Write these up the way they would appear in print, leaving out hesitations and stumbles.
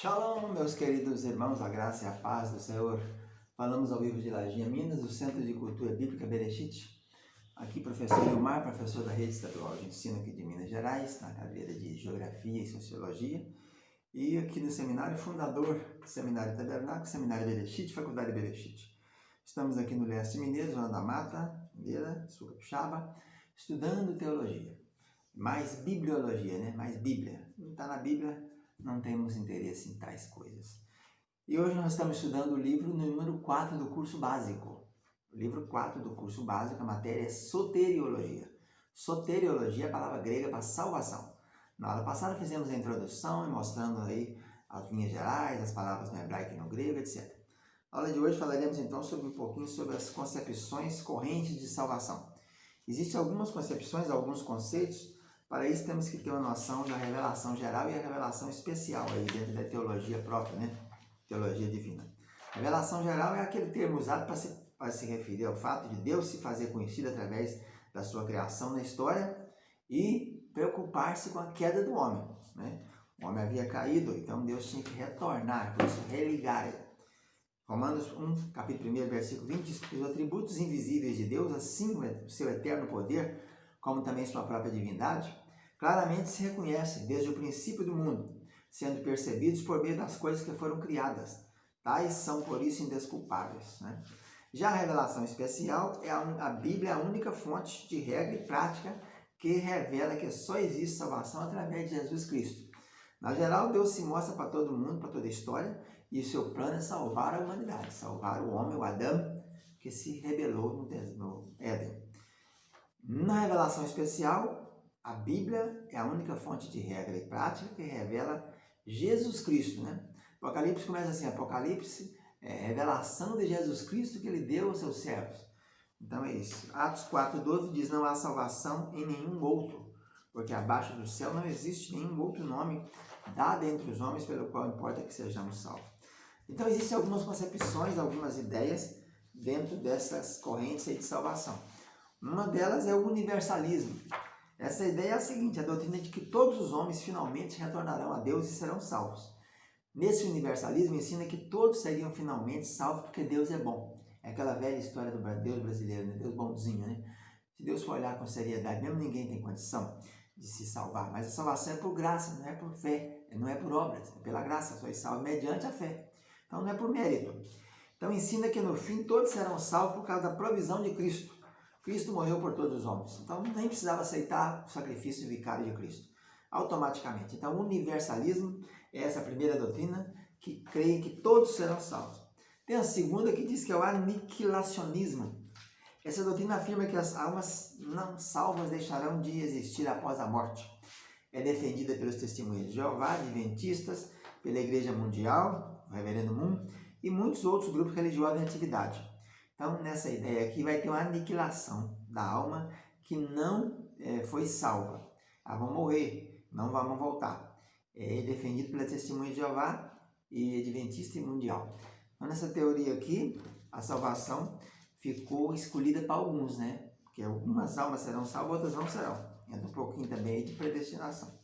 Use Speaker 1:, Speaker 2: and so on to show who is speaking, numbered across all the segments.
Speaker 1: Shalom, meus queridos irmãos, a graça e a paz do Senhor. Falamos ao vivo de Lajinha, Minas, do Centro de Cultura Bíblica Bereshit. Aqui, professor Ilmar, professor da Rede Estadual de Ensino aqui de Minas Gerais, na cadeira de Geografia e Sociologia. E aqui no seminário, fundador do Seminário Tabernáculo, Seminário Bereshit, Faculdade Bereshit. Estamos aqui no Leste Mineiro, Zona da Mata, Mineira, Sul Capixaba, estudando teologia. Mais bibliologia, né? Mais Bíblia. Não está na Bíblia, não temos interesse em tais coisas. E hoje nós estamos estudando o livro número 4 do curso básico. O livro 4 do curso básico, a matéria é soteriologia. Soteriologia é a palavra grega para salvação. Na aula passada fizemos a introdução, mostrando aí as linhas gerais, as palavras no hebraico e no grego, etc. Na aula de hoje falaremos então um pouquinho sobre as concepções correntes de salvação. Existem algumas concepções, alguns conceitos. Para isso temos que ter uma noção da revelação geral e a revelação especial aí dentro da teologia própria, né? Teologia divina. Revelação geral é aquele termo usado para se referir ao fato de Deus se fazer conhecido através da sua criação na história e preocupar-se com a queda do homem, né? O homem havia caído, então Deus tinha que retornar, por isso religar. Romanos 1, capítulo 1, versículo 20, diz que os atributos invisíveis de Deus, assim o seu eterno poder, como também sua própria divindade, claramente se reconhecem desde o princípio do mundo, sendo percebidos por meio das coisas que foram criadas. Tais são, por isso, indesculpáveis, né? Já a revelação especial é a Bíblia, é a única fonte de regra e prática que revela que só existe salvação através de Jesus Cristo. Na geral, Deus se mostra para todo mundo, para toda a história, e o seu plano é salvar a humanidade, salvar o homem, o Adão, que se rebelou no Éden. Na revelação especial, a Bíblia é a única fonte de regra e prática que revela Jesus Cristo, né? Apocalipse começa assim, Apocalipse é revelação de Jesus Cristo que ele deu aos seus servos. Então é isso. Atos 4,12 diz, não há salvação em nenhum outro, porque abaixo do céu não existe nenhum outro nome dado entre os homens pelo qual importa que sejamos salvos. Então existem algumas concepções, algumas ideias dentro dessas correntes aí de salvação. Uma delas é o universalismo. Essa ideia é a seguinte, a doutrina de que todos os homens finalmente retornarão a Deus e serão salvos. Nesse universalismo ensina que todos seriam finalmente salvos porque Deus é bom. É aquela velha história do Deus brasileiro, né? Deus bonzinho, né? Se Deus for olhar com seriedade, mesmo ninguém tem condição de se salvar, mas a salvação é por graça, não é por fé, não é por obras, é pela graça, sois salvos mediante a fé. Então não é por mérito. Então ensina que no fim todos serão salvos por causa da provisão de Cristo. Cristo morreu por todos os homens, então nem precisava aceitar o sacrifício vicário de Cristo, automaticamente. Então o universalismo é essa primeira doutrina que crê que todos serão salvos. Tem a segunda que diz que é o aniquilacionismo. Essa doutrina afirma que as almas não salvas deixarão de existir após a morte. É defendida pelos testemunhos de Jeová, adventistas, pela Igreja Mundial, o Reverendo Moon, e muitos outros grupos religiosos em atividade. Então, nessa ideia aqui, vai ter uma aniquilação da alma que não foi salva. Elas vão morrer, não vão voltar. É defendido pela Testemunha de Jeová e Adventista e Mundial. Então, nessa teoria aqui, a salvação ficou escolhida para alguns, né? Porque algumas almas serão salvas, outras não serão. Entra um pouquinho também de predestinação.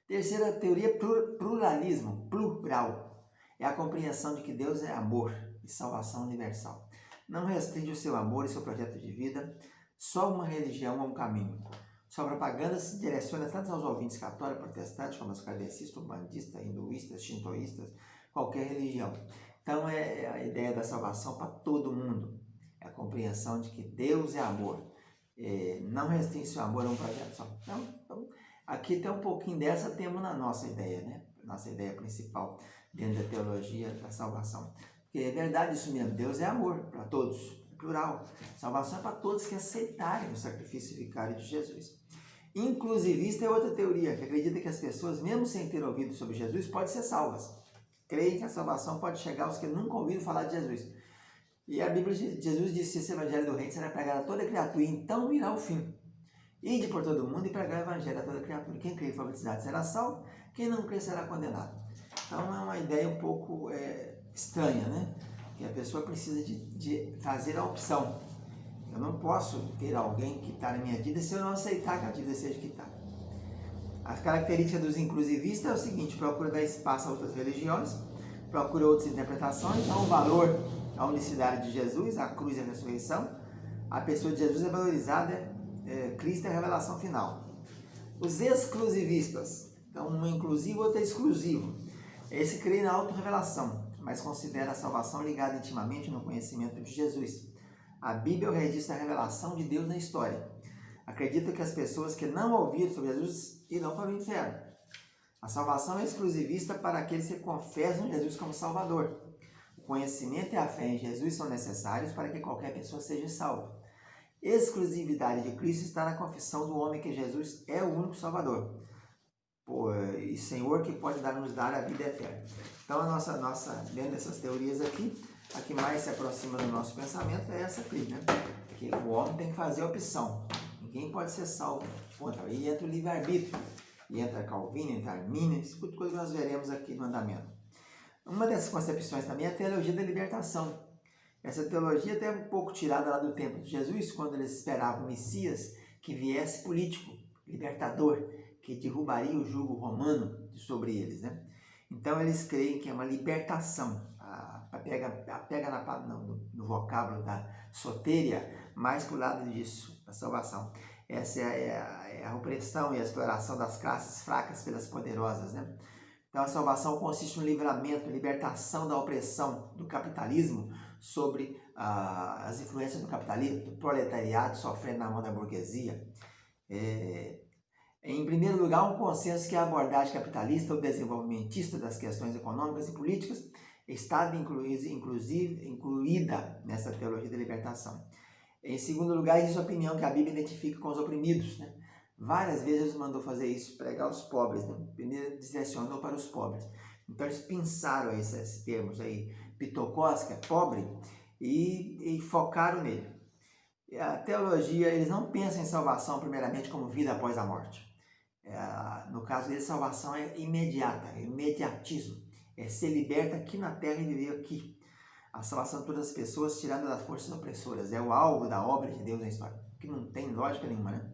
Speaker 1: Terceira teoria, pluralismo, plural. É a compreensão de que Deus é amor e salvação universal. Não restringe o seu amor e seu projeto de vida só uma religião ou um caminho. Sua propaganda se direciona tanto aos ouvintes católicos, protestantes, como aos kardecistas, umbandistas, hinduístas, shintoístas, qualquer religião. Então é a ideia da salvação para todo mundo. É a compreensão de que Deus é amor. Não restringe seu amor a um projeto só. Então, aqui tem um pouquinho dessa temos na nossa ideia, né? Nossa ideia principal dentro da teologia da salvação. Porque é verdade isso mesmo, Deus é amor para todos, plural. Salvação é para todos que aceitarem o sacrifício vicário de Jesus. Inclusivista é outra teoria, que acredita que as pessoas, mesmo sem ter ouvido sobre Jesus, podem ser salvas. Creem que a salvação pode chegar aos que nunca ouviram falar de Jesus. E a Bíblia, Jesus disse que esse evangelho do reino será pregado a toda criatura, e então virá o fim. Ide por todo mundo e pregar o evangelho a toda criatura. Quem crê e for batizado será salvo, quem não crê será condenado. Então é uma ideia um pouco estranha, né? Que a pessoa precisa de fazer a opção. Eu não posso ter alguém que está na minha dívida se eu não aceitar que a dívida seja quitada. As características dos inclusivistas é o seguinte: procura dar espaço a outras religiões, procura outras interpretações, dá um valor à unicidade de Jesus, à cruz e à ressurreição. A pessoa de Jesus é valorizada, Cristo é a revelação final. Os exclusivistas, então um é inclusivo, outro é exclusivo. Esse crê na autorrevelação, mas considera a salvação ligada intimamente no conhecimento de Jesus. A Bíblia registra a revelação de Deus na história. Acredita que as pessoas que não ouviram sobre Jesus irão para o inferno. A salvação é exclusivista para aqueles que confessam Jesus como Salvador. O conhecimento e a fé em Jesus são necessários para que qualquer pessoa seja salva. Exclusividade de Cristo está na confissão do homem que Jesus é o único Salvador e Senhor que pode nos dar a vida eterna. Então dentro dessas teorias aqui, a que mais se aproxima do nosso pensamento é essa aqui, né? Que o homem tem que fazer a opção. Ninguém pode ser salvo. Aí entra o livre-arbítrio, e entra Calvino, entra Armínio, isso tudo coisa que nós veremos aqui no andamento. Uma dessas concepções também é a teologia da libertação. Essa teologia até um pouco tirada lá do tempo de Jesus, quando eles esperavam o Messias que viesse político, libertador, que derrubaria o jugo romano sobre eles, né? Então eles creem que é uma libertação, pega no vocábulo da soteria, mais para o lado disso, da salvação. Essa é a opressão e a exploração das classes fracas pelas poderosas, né? Então a salvação consiste no livramento, libertação da opressão do capitalismo sobre as influências do capitalismo, do proletariado sofrendo na mão da burguesia. Em primeiro lugar, um consenso que a abordagem capitalista ou desenvolvimentista das questões econômicas e políticas está incluída nessa teologia da libertação. Em segundo lugar, existe a opinião que a Bíblia identifica com os oprimidos, né? Várias vezes Jesus mandou fazer isso, pregar aos pobres, né? Primeiro direcionou para os pobres. Então eles pensaram esses termos aí, pitocós, que é pobre, e focaram nele. A teologia, eles não pensam em salvação primeiramente como vida após a morte. No caso deles, salvação é imediata, é imediatismo. É ser liberta aqui na terra e viver aqui. A salvação de todas as pessoas, tirando das forças opressoras. É o alvo da obra de Deus na história, que não tem lógica nenhuma, né?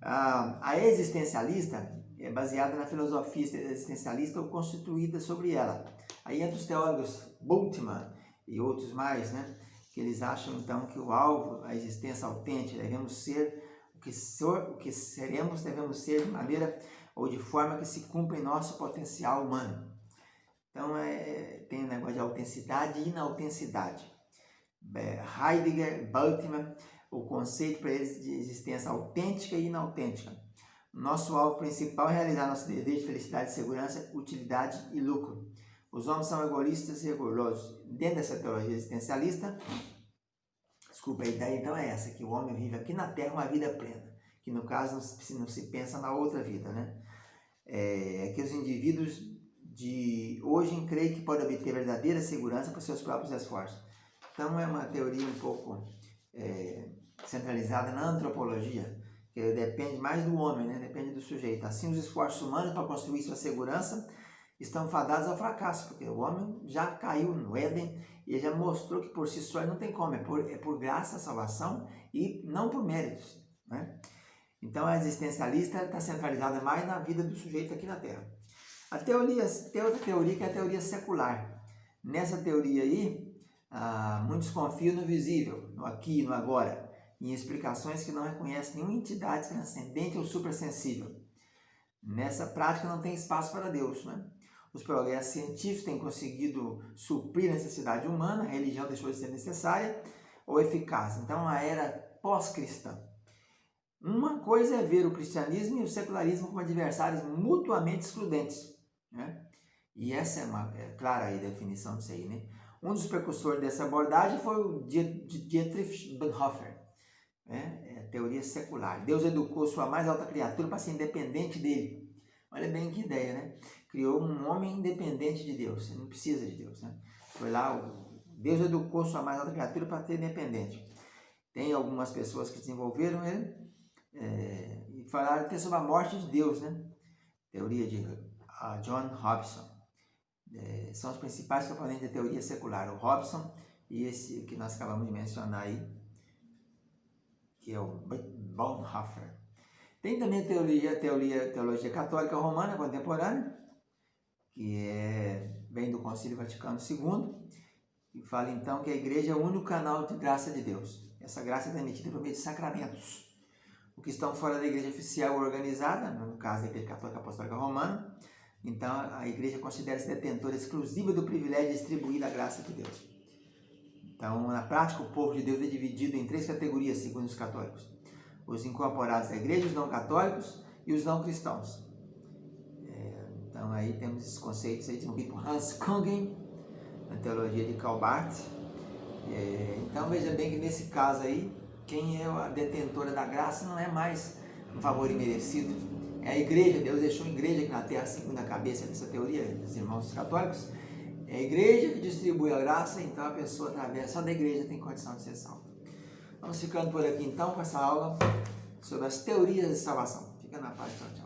Speaker 1: A existencialista é baseada na filosofia existencialista ou constituída sobre ela. Aí entra os teólogos Bultmann e outros mais, né? Que eles acham então que o alvo, a existência autêntica, devemos ser o que seremos, devemos ser de maneira ou de forma que se cumpra em nosso potencial humano. Então tem o negócio de autenticidade e inautenticidade. Heidegger, Bultmann, o conceito para eles de existência autêntica e inautêntica. Nosso alvo principal é realizar nosso desejo de felicidade, segurança, utilidade e lucro. Os homens são egoístas e orgulhosos. Dentro dessa teologia existencialista, a ideia então é essa, que o homem vive aqui na Terra uma vida plena, que no caso não se pensa na outra vida, né? Que os indivíduos de hoje creem que podem obter verdadeira segurança por seus próprios esforços. Então é uma teoria um pouco centralizada na antropologia, que depende mais do homem, né? Depende do sujeito. Assim, os esforços humanos para construir sua segurança estão fadados ao fracasso, porque o homem já caiu no Éden e já mostrou que por si só ele não tem como, é por graça a salvação e não por méritos, né? Então a existencialista está centralizada mais na vida do sujeito aqui na Terra. Tem outra teoria que é a teoria secular. Nessa teoria aí, muitos confiam no visível, no aqui e no agora, em explicações que não reconhecem nenhuma entidade transcendente ou supersensível. Nessa prática não tem espaço para Deus, né? Os progressos científicos têm conseguido suprir a necessidade humana, a religião deixou de ser necessária ou eficaz. Então, a era pós-cristã. Uma coisa é ver o cristianismo e o secularismo como adversários mutuamente excludentes, né? E essa é clara aí a definição disso aí, né? Um dos precursores dessa abordagem foi o Dietrich Bonhoeffer, né? A teoria secular. Deus educou sua mais alta criatura para ser independente dele. Olha bem que ideia, né? Criou um homem independente de Deus, ele não precisa de Deus, né? Foi lá, Deus educou sua mais alta criatura para ser independente. Tem algumas pessoas que desenvolveram ele e falaram até sobre a morte de Deus, né? Teoria de John Hobson. São os principais proponentes da teoria secular, o Hobson e esse que nós acabamos de mencionar aí, que é o Bonhoeffer. Tem também a teologia católica romana contemporânea, que vem do Concílio Vaticano II, e fala então que a igreja é o único canal de graça de Deus. Essa graça é transmitida por meio de sacramentos. O que estão fora da igreja oficial organizada, no caso da Igreja Católica Apostólica Romana, então a igreja considera-se detentora exclusiva do privilégio de distribuir a graça de Deus. Então, na prática, o povo de Deus é dividido em 3 categorias, segundo os católicos: os incorporados da igreja, os não católicos e os não cristãos. Então, aí temos esses conceitos aí desenvolvidos por Hans Kungen, na teologia de Karl Barth. Então, veja bem que nesse caso aí, quem é a detentora da graça não é mais um favor imerecido. É a igreja. Deus deixou a igreja aqui na terra, segundo a cabeça dessa teoria dos irmãos católicos. É a igreja que distribui a graça, então a pessoa, através só da igreja, tem condição de ser salva. Vamos ficando por aqui então com essa aula sobre as teorias de salvação. Fica na paz, tchau, tchau.